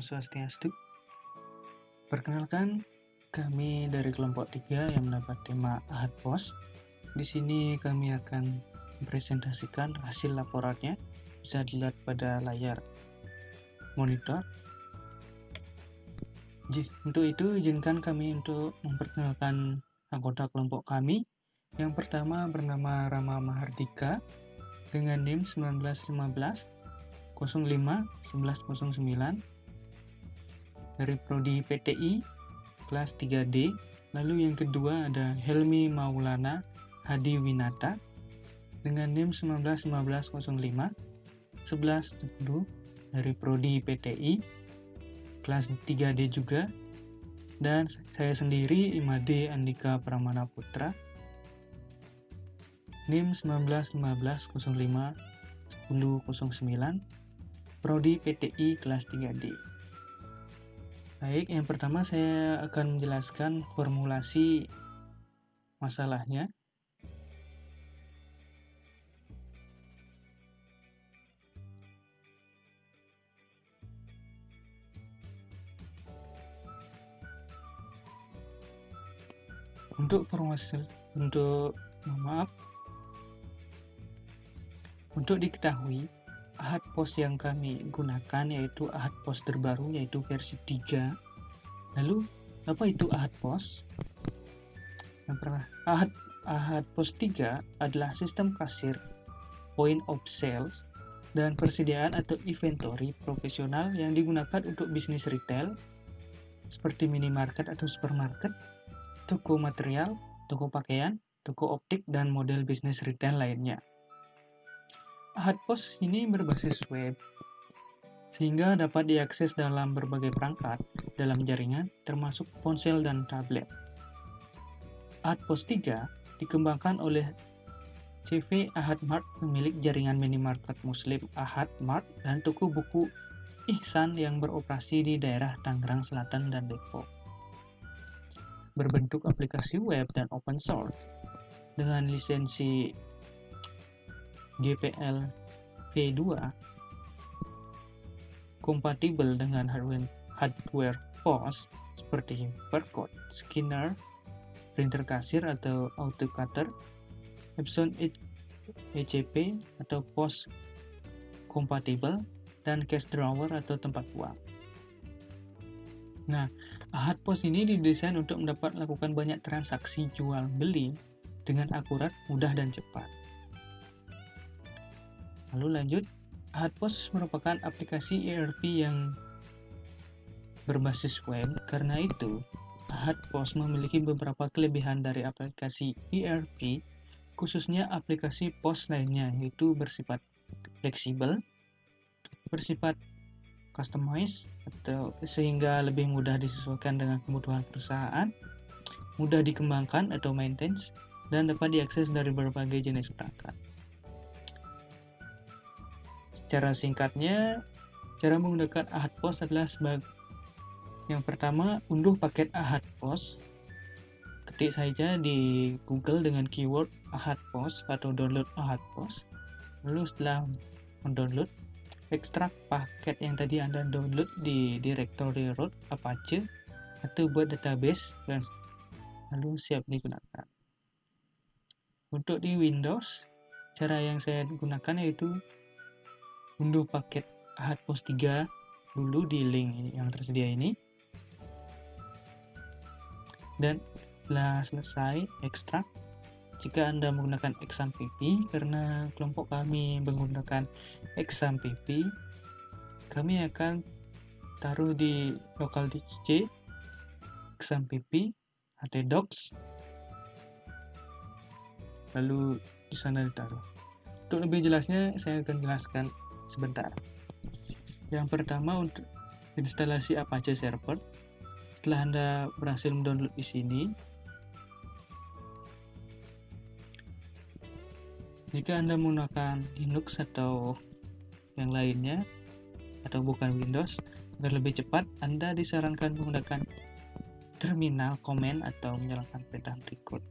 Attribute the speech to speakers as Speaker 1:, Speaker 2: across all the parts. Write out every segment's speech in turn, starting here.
Speaker 1: Swastiastu. Perkenalkan, kami dari kelompok 3 yang mendapat tema Ahad Pos. Di sini kami akan mempresentasikan hasil laporannya, bisa dilihat pada layar monitor. Untuk itu, izinkan kami untuk memperkenalkan anggota kelompok kami. Yang pertama bernama Rama Mahardika dengan NIM 1915 05 1109 dari Prodi PTI kelas 3D. Lalu yang kedua ada Helmi Maulana Hadi Winata dengan NIM 1915 05 1110 dari Prodi PTI kelas 3D juga. Dan saya sendiri Imade Andika Pramana Putra NIM 1915 05 1009 Prodi PTI kelas 3D. Baik, yang pertama saya akan menjelaskan formulasi masalahnya. Untuk diketahui, Ahad Pos yang kami gunakan yaitu Ahad Pos terbaru, yaitu versi 3. Lalu, apa itu Ahad Pos? Ahad Pos 3 adalah sistem kasir, point of sales, dan persediaan atau inventory profesional yang digunakan untuk bisnis retail seperti minimarket atau supermarket, toko material, toko pakaian, toko optik, dan model bisnis retail lainnya. Ahad Pos ini berbasis web, sehingga dapat diakses dalam berbagai perangkat dalam jaringan, termasuk ponsel dan tablet. Ahad Pos 3 dikembangkan oleh CV Ahad Mart, pemilik jaringan minimarket Muslim Ahad Mart dan toko buku Ihsan yang beroperasi di daerah Tangerang Selatan dan Depok. Berbentuk aplikasi web dan open source dengan lisensi GPL V2, kompatibel dengan hardware POS seperti barcode, scanner, printer kasir atau auto cutter, Epson ECP atau POS kompatibel, dan cash drawer atau tempat uang. Nah, Ahad Pos ini didesain untuk lakukan banyak transaksi jual beli dengan akurat, mudah, dan cepat. Lalu lanjut, Ahad Pos merupakan aplikasi ERP yang berbasis web. Karena itu, Ahad Pos memiliki beberapa kelebihan dari aplikasi ERP, khususnya aplikasi POS lainnya, yaitu bersifat fleksibel, bersifat customized, atau sehingga lebih mudah disesuaikan dengan kebutuhan perusahaan, mudah dikembangkan atau maintenance, dan dapat diakses dari berbagai jenis perangkat. Secara singkatnya, cara menggunakan Ahad Pos adalah yang pertama, unduh paket Ahad Pos. Ketik saja di Google dengan keyword Ahad Pos atau download Ahad Pos. Lalu setelah mendownload, ekstrak paket yang tadi Anda download di directory root Apache atau buat database, dan lalu siap digunakan. Untuk di Windows, cara yang saya gunakan yaitu unduh paket Ahad Pos 3 dulu di link yang tersedia ini, dan setelah selesai ekstrak, jika Anda menggunakan XAMPP, karena kelompok kami menggunakan XAMPP, kami akan taruh di local disk C XAMPP htdocs, lalu di sana ditaruh. Untuk lebih jelasnya saya akan jelaskan sebentar. Yang pertama, untuk instalasi Apache server. Setelah Anda berhasil mendownload di sini, jika Anda menggunakan Linux atau yang lainnya atau bukan Windows, agar lebih cepat, Anda disarankan menggunakan terminal command atau menyalakan perintah berikut.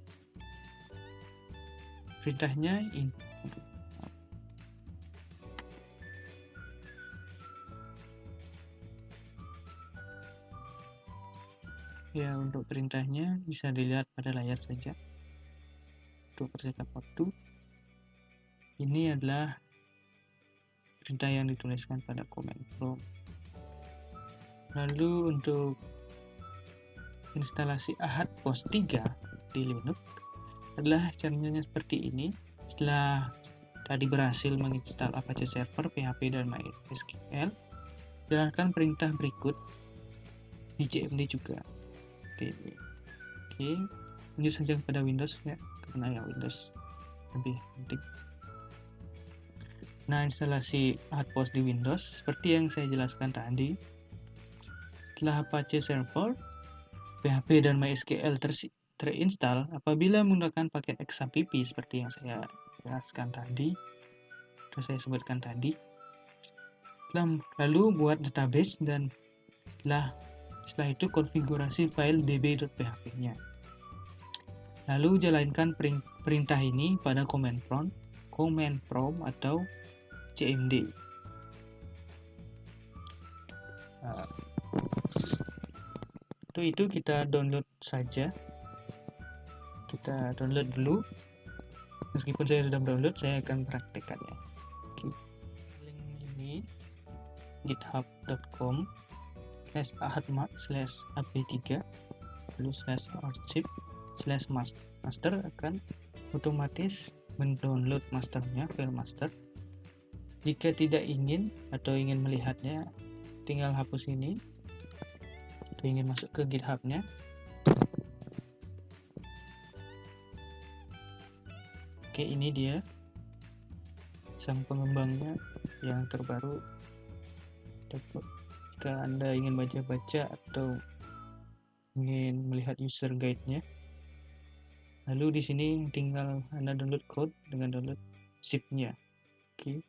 Speaker 1: Perintahnya ini. Ya, untuk perintahnya bisa dilihat pada layar saja. Untuk persingkat waktu, ini adalah perintah yang dituliskan pada command prompt. Lalu untuk instalasi Ahad POS 3 di Linux adalah caranya seperti ini. Setelah tadi berhasil menginstal Apache Server, PHP, dan MySQL, jalankan perintah berikut di CMD juga. Oke, lanjut saja pada Windows ya, karena yang Windows lebih penting. Nah, instalasi Ahad POS di Windows seperti yang saya jelaskan tadi. Setelah Apache Server, PHP, dan MySQL terinstall, apabila menggunakan paket XAPP seperti yang saya jelaskan tadi, atau saya sebutkan tadi, lalu buat database dan setelah itu konfigurasi file db.php-nya. Lalu jalankan perintah ini pada command prompt atau CMD. Untuk itu kita download saja. Kita download dulu. Meskipun saya sudah download, saya akan praktekkannya. Oke. Link ini github.com/ahadmark/ap3 lalu /archive/master akan otomatis mendownload masternya, file master. Jika tidak ingin atau ingin melihatnya, tinggal hapus ini. Atau ingin masuk ke GitHub-nya, oke, ini dia sang pengembangnya yang terbaru. Jika Anda ingin baca-baca atau ingin melihat user guide-nya, lalu di sini tinggal Anda download code dengan download zip-nya. Oke.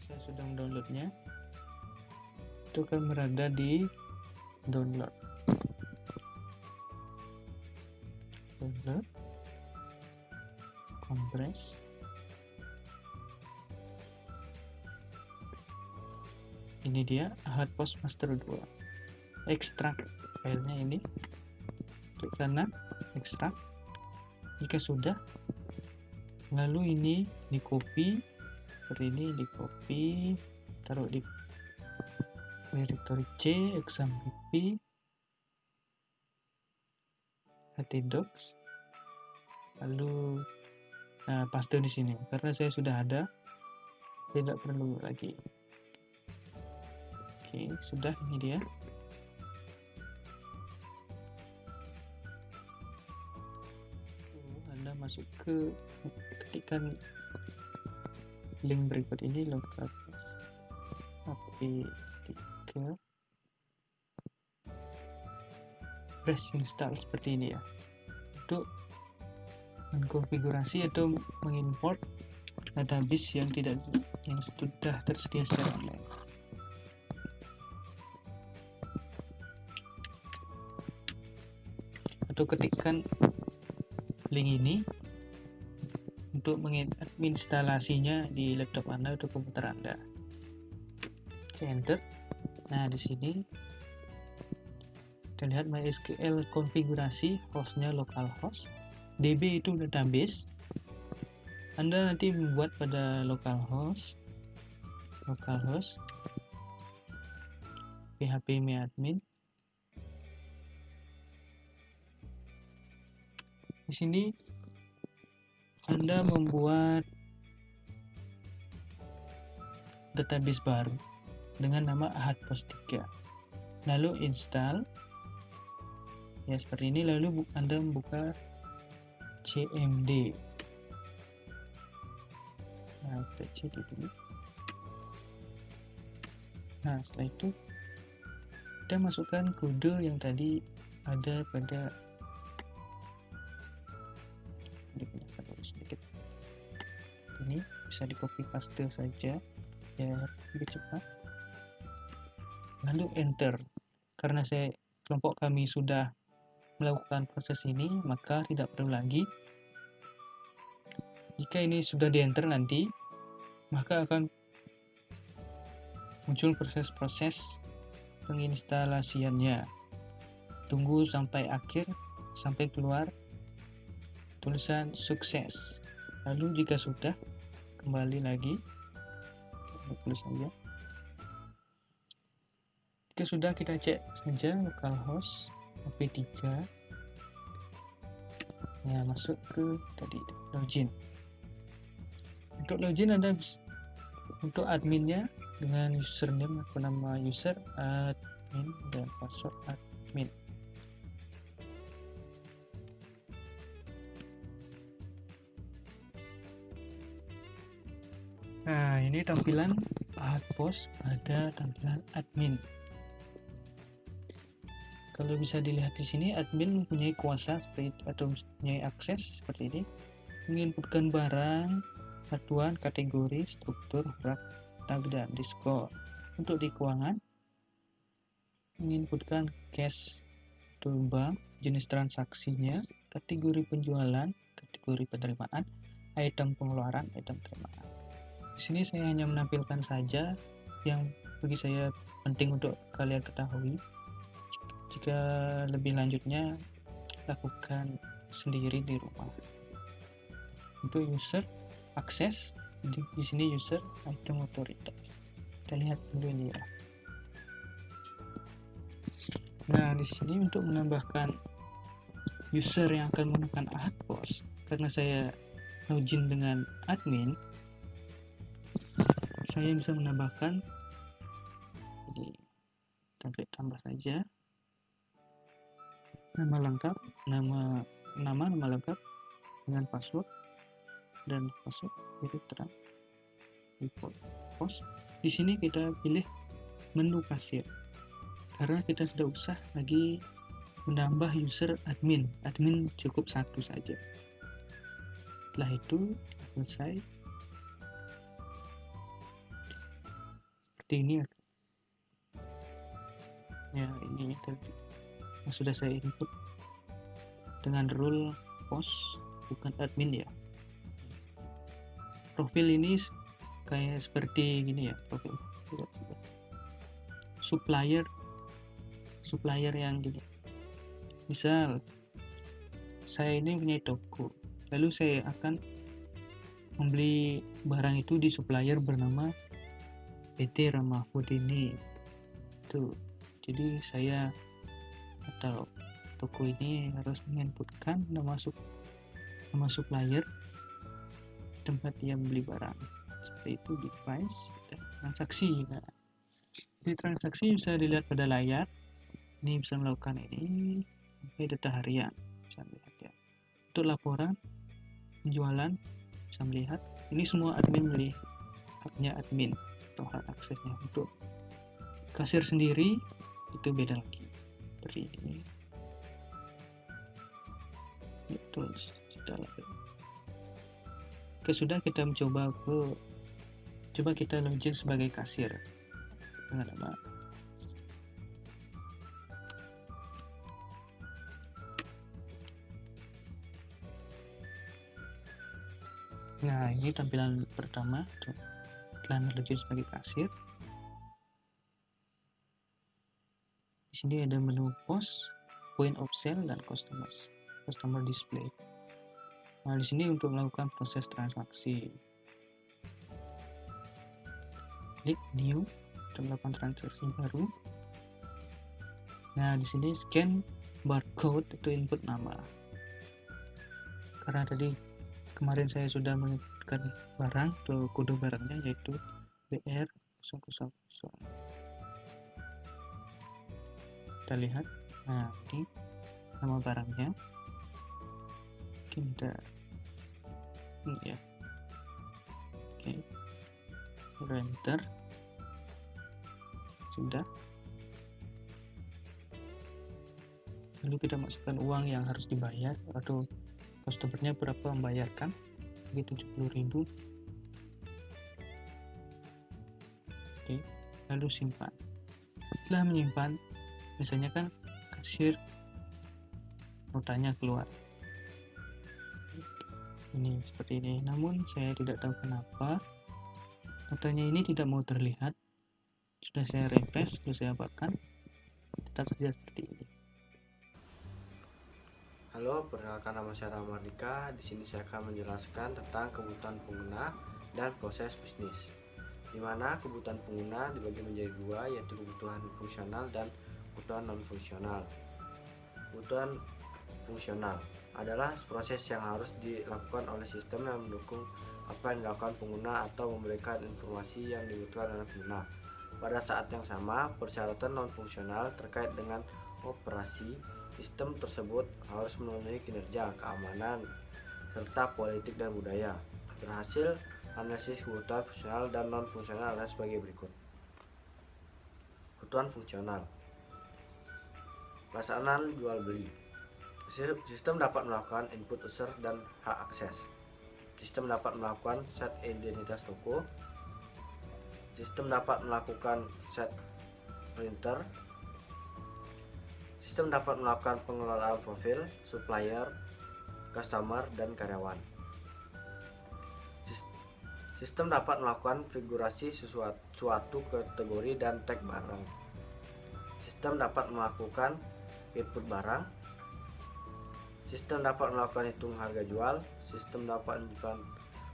Speaker 1: Saya sudah mendownloadnya. Itu akan berada di download. Compress. Ini dia Ahad POS Master 2. Ekstrak filenya ini. Klik kanan, ekstrak. Jika sudah, lalu ini di copy, seperti ini, di copy, taruh di directory C, exampp, htdocs, lalu paste di sini. Karena saya sudah ada, saya tidak perlu lagi. Oke, sudah, ini dia. Anda masuk ke ketikkan link berikut ini, localhost ap3 press install, seperti ini ya, untuk mengkonfigurasi atau mengimport database yang sudah tersedia secara online. Atau ketikkan link ini untuk menginstalasinya di laptop Anda atau komputer Anda. Oke, enter. Nah, di sini kita lihat MySQL konfigurasi, hostnya localhost, DB itu database. Anda nanti membuat pada localhost php myadmin. Di sini Anda membuat database baru dengan nama Ahad POS 3. Lalu install. Ya, seperti ini. Lalu Anda membuka CMD. Nah, kita cek dulu. Nah, setelah itu kita masukkan kode yang tadi ada pada sedikit. Ini bisa di copy paste saja ya, lebih cepat. Lalu enter. Karena kelompok kami sudah melakukan proses ini, maka tidak perlu lagi. Jika ini sudah di enter nanti, maka akan muncul proses-proses penginstalasiannya. tunggu sampai akhir, sampai keluar tulisan sukses. Lalu jika sudah, kembali lagi, tulis saja. Jika sudah, kita cek saja localhost IP3. Ya, masuk ke tadi login. Untuk login ada untuk adminnya dengan username atau nama user admin dan password admin. Nah, ini tampilan Outpost pada tampilan admin. Kalau bisa dilihat di sini, admin mempunyai kuasa seperti itu, atau mempunyai akses seperti ini, menginputkan barang, satuan, kategori, struktur, rak, tag, dan diskon. Untuk di keuangan, menginputkan cash atau bank, jenis transaksinya, kategori penjualan, kategori penerimaan, item pengeluaran, item penerimaan. Di sini saya hanya menampilkan saja yang bagi saya penting untuk kalian ketahui. Jika lebih lanjutnya, lakukan sendiri di rumah. Untuk user akses, di sini user item otoritas. Kita lihat dulu ini ya. Nah, di sini untuk menambahkan user yang akan menggunakan Outpost, karena saya login dengan admin, saya bisa menambahkan, jadi tambah saja nama lengkap, nama lengkap dengan password, dan password itu terang di post. Di sini kita pilih menu kasir karena kita tidak usah lagi menambah user admin cukup satu saja. Setelah itu selesai seperti ini ya, ini tadi yang sudah saya input dengan role post, bukan admin ya. Profil ini kayak seperti gini ya, profil supplier yang gini. Misal saya ini punya toko, lalu saya akan membeli barang itu di supplier bernama PT Ramah Food ini tuh. Jadi saya atau toko ini harus menginputkan nama supplier, tempat dia membeli barang, seperti itu di price dan transaksi. Nah, di transaksi bisa dilihat pada layar. Ini bisa melakukan ini sampai data harian, bisa melihat ya. Untuk laporan penjualan bisa melihat ini semua admin haknya admin atau hak aksesnya. Untuk kasir sendiri itu beda lagi, seperti ini. Itu sudah lagi. Oke, sudah, kita coba kita login sebagai kasir dengan nama Nah, ini tampilan pertama setelah login sebagai kasir. Di sini ada menu post, point of sale, dan customer display. Nah, di sini untuk melakukan proses transaksi, klik new untuk melakukan transaksi baru. Nah, di sini scan barcode itu input nama. Karena tadi kemarin saya sudah menginputkan barang atau kode barangnya, yaitu BR000. Kita lihat, nah ini nama barangnya. Kita ini ya, oke, enter, sudah. Lalu kita masukkan uang yang harus dibayar atau customernya berapa membayarkan, begitu 70.000. Oke, lalu simpan. Setelah menyimpan, biasanya kan kasir notanya keluar ini seperti ini. Namun saya tidak tahu kenapa notanya ini tidak mau terlihat. Sudah saya refresh, sudah saya buatkan, tetap saja seperti ini.
Speaker 2: Halo, perkenalkan nama saya Ramardika. Di sini saya akan menjelaskan tentang kebutuhan pengguna dan proses bisnis. Di mana kebutuhan pengguna dibagi menjadi dua, yaitu kebutuhan fungsional dan kebutuhan non-fungsional. Kebutuhan fungsional adalah proses yang harus dilakukan oleh sistem yang mendukung apa yang dilakukan pengguna atau memberikan informasi yang dibutuhkan oleh pengguna. Pada saat yang sama, persyaratan non-fungsional terkait dengan operasi sistem tersebut harus memenuhi kinerja, keamanan, serta politik dan budaya. Berhasil, analisis kebutuhan fungsional dan non-fungsional adalah sebagai berikut. Kebutuhan fungsional: pelaksanaan jual beli. Sistem dapat melakukan input user dan hak akses. Sistem dapat melakukan set identitas toko. Sistem dapat melakukan set printer. Sistem dapat melakukan pengelolaan profil, supplier, customer, dan karyawan. Sistem dapat melakukan konfigurasi suatu kategori dan tag barang. Sistem dapat melakukan input barang. Sistem dapat melakukan hitung harga jual. Sistem dapat melakukan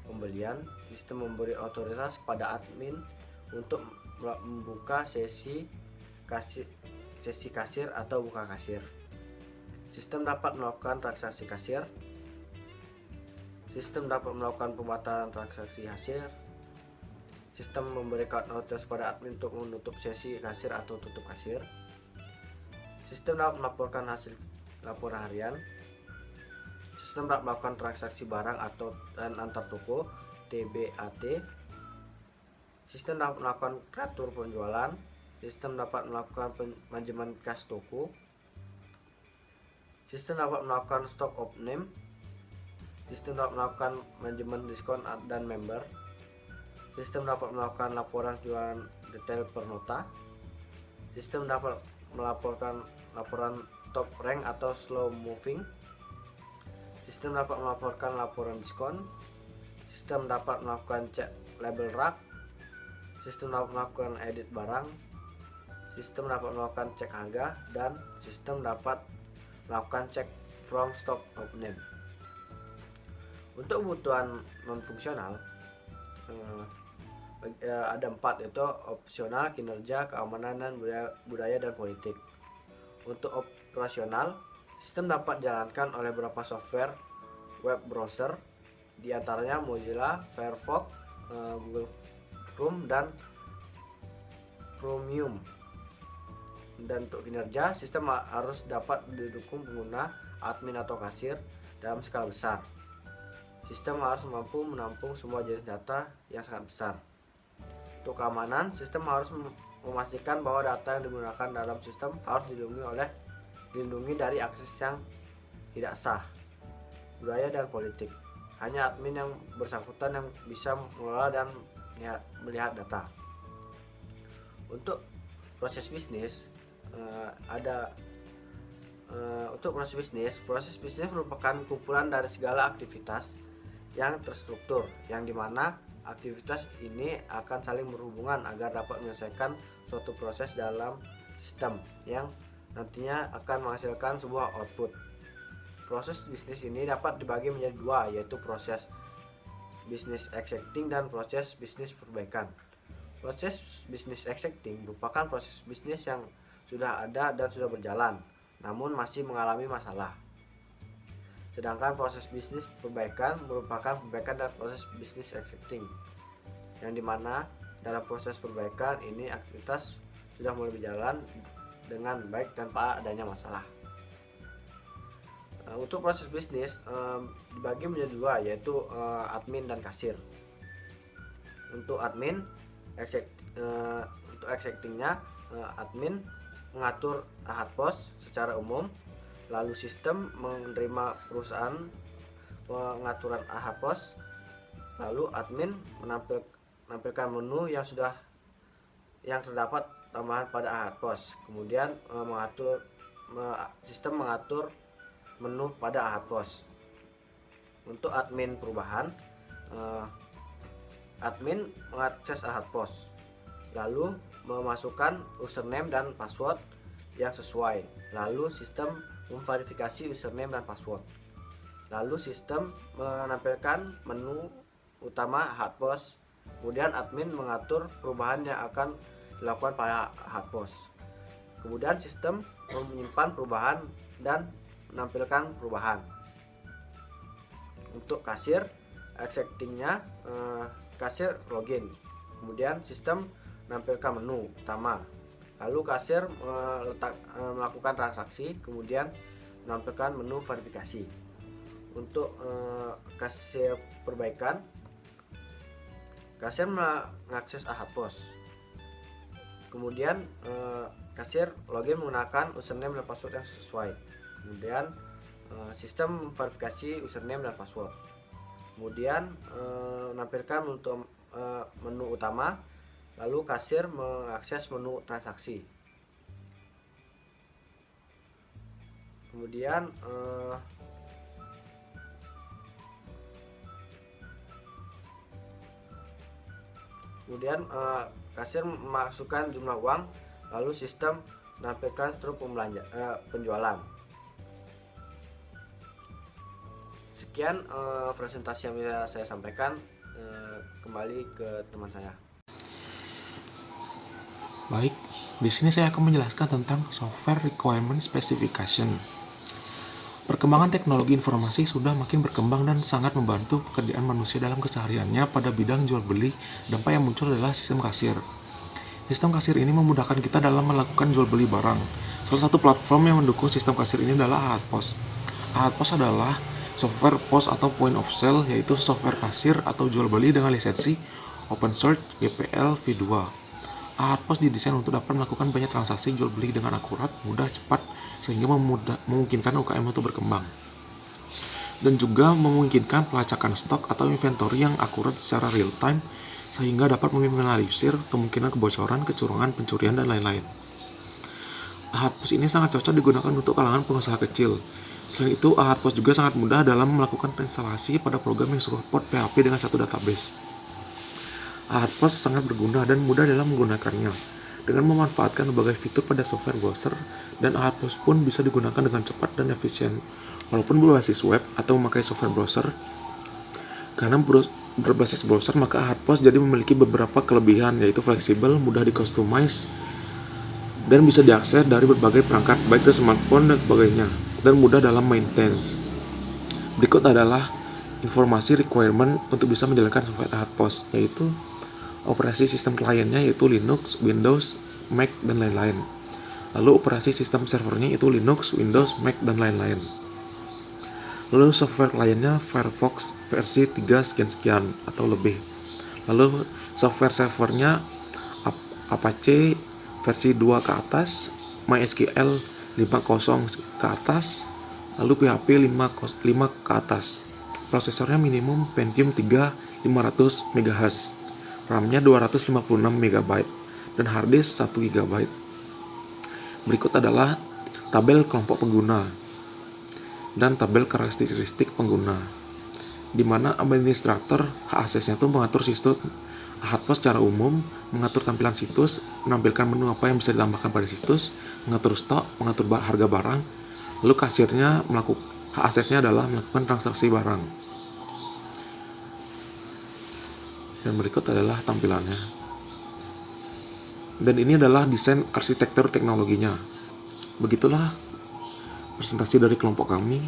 Speaker 2: pembelian. Sistem memberi otoritas pada admin untuk membuka sesi kasir atau buka kasir. Sistem dapat melakukan transaksi kasir. Sistem dapat melakukan pembatalan transaksi kasir. Sistem memberikan otoritas pada admin untuk menutup sesi kasir atau tutup kasir. Sistem dapat melaporkan hasil laporan harian. Sistem dapat melakukan transaksi barang atau dan antar toko (TBAT). Sistem dapat melakukan kreatur penjualan. Sistem dapat melakukan manajemen kas toko. Sistem dapat melakukan stock of name. Sistem dapat melakukan manajemen diskon dan member. Sistem dapat melakukan laporan jualan detail per nota. Sistem dapat melaporkan laporan top rank atau slow moving. Sistem dapat melaporkan laporan diskon. Sistem dapat melakukan cek label rack. Sistem dapat melakukan edit barang. Sistem dapat melakukan cek harga, dan sistem dapat melakukan cek from stock of name. Untuk kebutuhan non-fungsional ada 4, yaitu opsional, kinerja, keamanan, dan budaya dan politik. Untuk operasional, sistem dapat dijalankan oleh beberapa software web browser, diantaranya Mozilla, Firefox, Google Chrome, dan Chromium. Dan untuk kinerja, sistem harus dapat didukung pengguna, admin atau kasir dalam skala besar. Sistem harus mampu menampung semua jenis data yang sangat besar. Untuk keamanan, sistem harus memastikan bahwa data yang digunakan dalam sistem harus dilindungi dari akses yang tidak sah. Budaya dan politik: hanya admin yang bersangkutan yang bisa mengelola dan melihat data. Untuk proses bisnis, untuk proses bisnis merupakan kumpulan dari segala aktivitas yang terstruktur, yang dimana aktivitas ini akan saling berhubungan agar dapat menyelesaikan suatu proses dalam sistem yang nantinya akan menghasilkan sebuah output. Proses bisnis ini dapat dibagi menjadi dua, yaitu proses bisnis executing dan proses bisnis perbaikan. Proses bisnis executing merupakan proses bisnis yang sudah ada dan sudah berjalan, namun masih mengalami masalah. Sedangkan proses bisnis perbaikan merupakan perbaikan dari proses bisnis executing, yang dimana dalam proses perbaikan ini aktivitas sudah mulai berjalan dengan baik tanpa adanya masalah. Untuk proses bisnis dibagi menjadi dua, yaitu admin dan kasir. Untuk admin, untuk executingnya, admin mengatur ahad pos secara umum, lalu sistem menerima perusahaan pengaturan ahad pos, lalu admin menampilkan menu yang terdapat tambahan pada ahad pos, kemudian sistem mengatur menu pada ahad pos. Untuk admin perubahan, admin mengakses ahad pos, lalu memasukkan username dan password yang sesuai, lalu sistem memverifikasi username dan password. Lalu sistem menampilkan menu utama hardpost. Kemudian admin mengatur perubahan yang akan dilakukan pada hardpost. Kemudian sistem menyimpan perubahan dan menampilkan perubahan. Untuk kasir, acceptingnya kasir login. Kemudian sistem menampilkan menu utama. Lalu kasir melakukan transaksi, kemudian menampilkan menu verifikasi. Untuk kasir perbaikan, kasir mengakses hardpost. Kemudian kasir login menggunakan username dan password yang sesuai. Kemudian sistem verifikasi username dan password. Kemudian menampilkan untuk menu utama. Lalu kasir mengakses menu transaksi. Kemudian kasir memasukkan jumlah uang, lalu sistem menampilkan struktur penjualan. Sekian presentasi yang bisa saya sampaikan. Kembali ke teman saya.
Speaker 3: Baik, di sini saya akan menjelaskan tentang Software Requirement Specification. Perkembangan teknologi informasi sudah makin berkembang dan sangat membantu pekerjaan manusia dalam kesehariannya pada bidang jual beli. Dampak yang muncul adalah sistem kasir. Sistem kasir ini memudahkan kita dalam melakukan jual beli barang. Salah satu platform yang mendukung sistem kasir ini adalah Ahadpost. Ahadpost adalah software POS atau point of sale, yaitu software kasir atau jual beli dengan lisensi open source GPL v2. Ahadpost didesain untuk dapat melakukan banyak transaksi jual beli dengan akurat, mudah, cepat, sehingga memungkinkan UKM untuk berkembang. Dan juga memungkinkan pelacakan stok atau inventory yang akurat secara real time, sehingga dapat meminimalisir kemungkinan kebocoran, kecurangan, pencurian, dan lain-lain. Ahadpost ini sangat cocok digunakan untuk kalangan pengusaha kecil. Selain itu, Ahadpost juga sangat mudah dalam melakukan instalasi pada program yang support PHP dengan satu database. Ahadpost sangat berguna dan mudah dalam menggunakannya. Dengan memanfaatkan berbagai fitur pada software browser, dan Ahadpost pun bisa digunakan dengan cepat dan efisien. Walaupun berbasis web atau memakai software browser, karena berbasis browser, maka Ahadpost jadi memiliki beberapa kelebihan, yaitu fleksibel, mudah di-customize, dan bisa diakses dari berbagai perangkat, baik dari smartphone dan sebagainya, dan mudah dalam maintenance. Berikut adalah informasi requirement untuk bisa menjalankan software Ahadpost, yaitu operasi sistem kliennya yaitu Linux, Windows, Mac, dan lain-lain. Lalu operasi sistem servernya itu Linux, Windows, Mac, dan lain-lain. Lalu software kliennya Firefox versi 3 sekian-sekian atau lebih. Lalu software servernya Apache versi 2 ke atas, MySQL 5.0 ke atas, lalu PHP 5 ke atas. Prosesornya minimum Pentium 3 500 MHz. RAM-nya 256 MB dan harddisk 1 GB. Berikut adalah tabel kelompok pengguna dan tabel karakteristik pengguna, di mana administrator hak aksesnya itu mengatur situs Ahadpost secara umum, mengatur tampilan situs, menampilkan menu apa yang bisa ditambahkan pada situs, mengatur stok, mengatur harga barang. Lalu kasirnya hak aksesnya adalah melakukan transaksi barang. Dan berikut adalah tampilannya. Dan ini adalah desain arsitektur teknologinya. Begitulah presentasi dari kelompok kami.